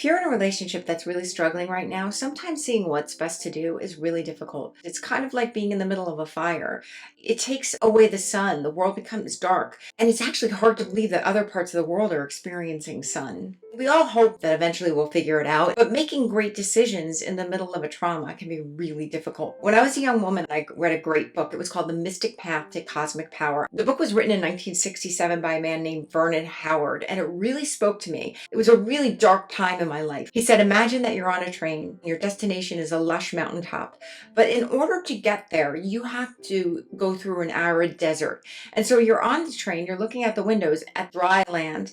you're in a relationship that's really struggling right now, sometimes seeing what's best to do is really difficult. It's kind of like being in the middle of a fire. It takes away the sun, the world becomes dark, and it's actually hard to believe that other parts of the world are experiencing sun. We all hope that eventually we'll figure it out, but making great decisions in the middle of a trauma can be really difficult. When I was a young woman, I read a great book. It was called The Mystic Path to Cosmic Power. The book was written in 1967 by a man named Vernon Howard, and it really spoke to me. It was a really dark time in my life. He said, imagine that you're on a train. Your destination is a lush mountaintop. But in order to get there, you have to go through an arid desert. And so you're on the train, you're looking out the windows at dry land.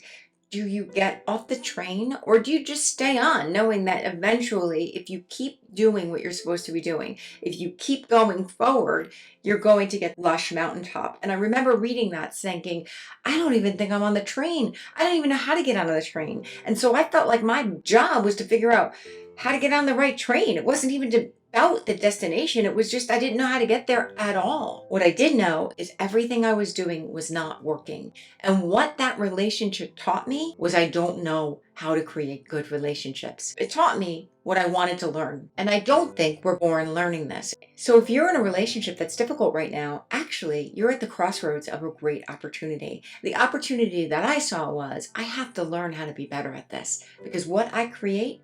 Do you get off the train or do you just stay on, knowing that eventually, if you keep doing what you're supposed to be doing, if you keep going forward, you're going to get lush mountaintop? And I remember reading that thinking, I don't even think I'm on the train. I don't even know how to get onto the train. And so I felt like my job was to figure out how to get on the right train. It wasn't even about the destination. It was just, I didn't know how to get there at all. What I did know is everything I was doing was not working. And what that relationship taught me was I don't know how to create good relationships. It taught me what I wanted to learn. And I don't think we're born learning this. So if you're in a relationship that's difficult right now, actually, you're at the crossroads of a great opportunity. The opportunity that I saw was, I have to learn how to be better at this, because what I creates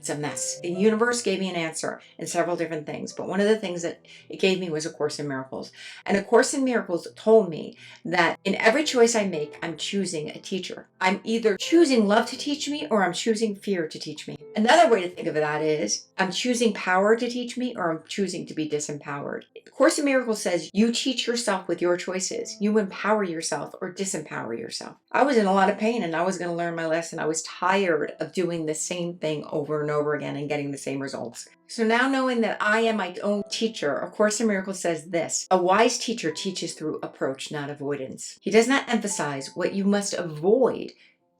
a mess. The universe gave me an answer in several different things, but one of the things that it gave me was A Course in Miracles. And A Course in Miracles told me that in every choice I make, I'm choosing a teacher. I'm either choosing love to teach me or I'm choosing fear to teach me. Another way to think of that is I'm choosing power to teach me or I'm choosing to be disempowered. The Course in Miracles says you teach yourself with your choices. You empower yourself or disempower yourself. I was in a lot of pain and I was going to learn my lesson. I was tired of doing the same thing over and over again and getting the same results. So now, knowing that I am my own teacher, A Course in Miracles says this: a wise teacher teaches through approach, not avoidance. He does not emphasize what you must avoid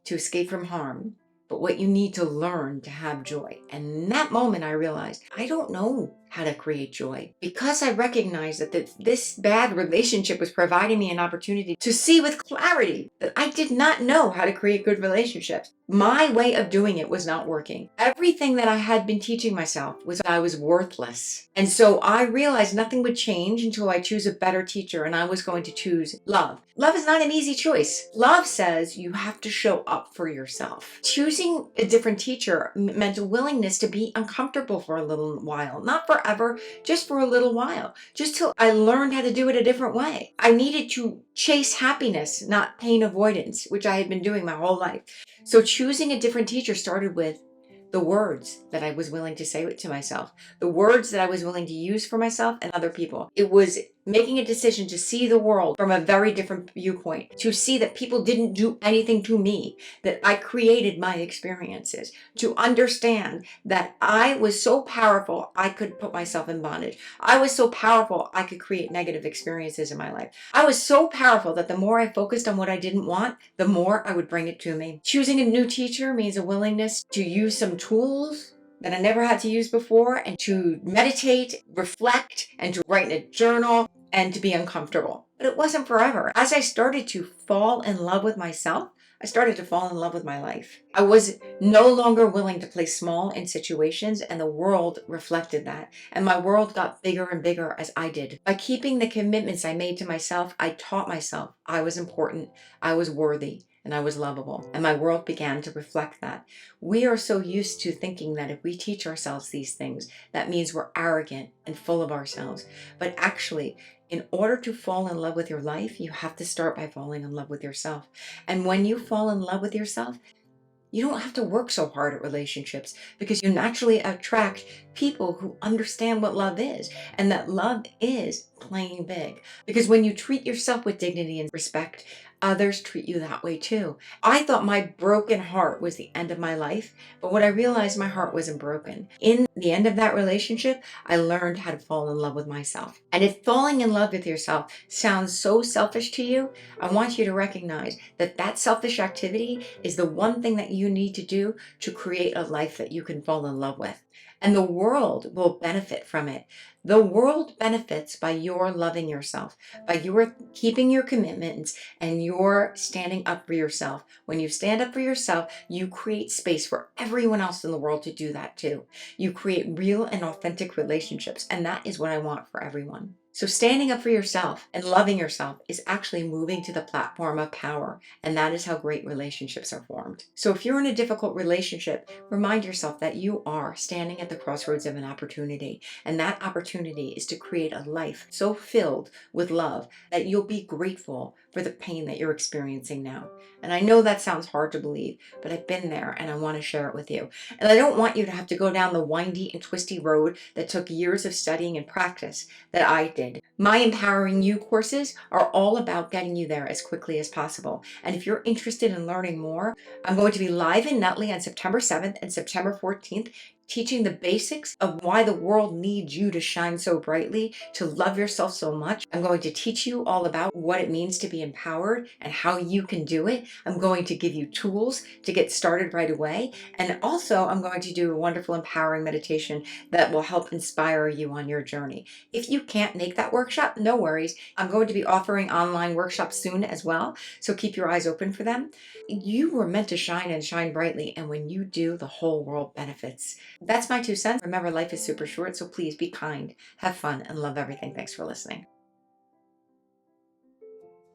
to escape from harm, but what you need to learn to have joy. And in that moment, I realized I don't know how to create joy, because I recognized that this bad relationship was providing me an opportunity to see with clarity that I did not know how to create good relationships. My way of doing it was not working. Everything that I had been teaching myself was I was worthless. And so I realized nothing would change until I choose a better teacher, and I was going to choose love. Love is not an easy choice. Love says you have to show up for yourself. Choosing a different teacher meant a willingness to be uncomfortable for a little while, not forever, just for a little while, just till I learned how to do it a different way. I needed to chase happiness, not pain avoidance, which I had been doing my whole life. So choosing a different teacher started with the words that I was willing to say to myself, the words that I was willing to use for myself and other people. It was making a decision to see the world from a very different viewpoint, to see that people didn't do anything to me, that I created my experiences, to understand that I was so powerful I could put myself in bondage. I was so powerful I could create negative experiences in my life. I was so powerful that the more I focused on what I didn't want, the more I would bring it to me. Choosing a new teacher means a willingness to use some tools that I never had to use before, and to meditate, reflect, and to write in a journal, and to be uncomfortable. But it wasn't forever. As I started to fall in love with myself, I started to fall in love with my life. I was no longer willing to play small in situations, and the world reflected that. And my world got bigger and bigger as I did. By keeping the commitments I made to myself, I taught myself I was important, I was worthy, and I was lovable. And my world began to reflect that. We are so used to thinking that if we teach ourselves these things, that means we're arrogant and full of ourselves. But actually, in order to fall in love with your life, you have to start by falling in love with yourself. And when you fall in love with yourself, you don't have to work so hard at relationships, because you naturally attract people who understand what love is, and that love is playing big. Because when you treat yourself with dignity and respect, others treat you that way too. I thought my broken heart was the end of my life, but when I realized my heart wasn't broken, in the end of that relationship, I learned how to fall in love with myself. And if falling in love with yourself sounds so selfish to you, I want you to recognize that that selfish activity is the one thing that you need to do to create a life that you can fall in love with. And the world will benefit from it. The world benefits by your loving yourself, by your keeping your commitments and your standing up for yourself. When you stand up for yourself, you create space for everyone else in the world to do that too. You create real and authentic relationships, and that is what I want for everyone. So, standing up for yourself and loving yourself is actually moving to the platform of power, and that is how great relationships are formed. So, if you're in a difficult relationship, remind yourself that you are standing at the crossroads of an opportunity, and that opportunity is to create a life so filled with love that you'll be grateful for the pain that you're experiencing now. And I know that sounds hard to believe, but I've been there and I want to share it with you. And I don't want you to have to go down the windy and twisty road that took years of studying and practice that I did. My Empowering You courses are all about getting you there as quickly as possible. And if you're interested in learning more, I'm going to be live in Nutley on September 7th and September 14th, teaching the basics of why the world needs you to shine so brightly, to love yourself so much. I'm going to teach you all about what it means to be empowered and how you can do it. I'm going to give you tools to get started right away. And also, I'm going to do a wonderful empowering meditation that will help inspire you on your journey. If you can't make that workshop, no worries. I'm going to be offering online workshops soon as well. So keep your eyes open for them. You were meant to shine and shine brightly. And when you do, the whole world benefits. That's my 2 cents. Remember, life is super short, so please be kind, have fun, and love everything. Thanks for listening.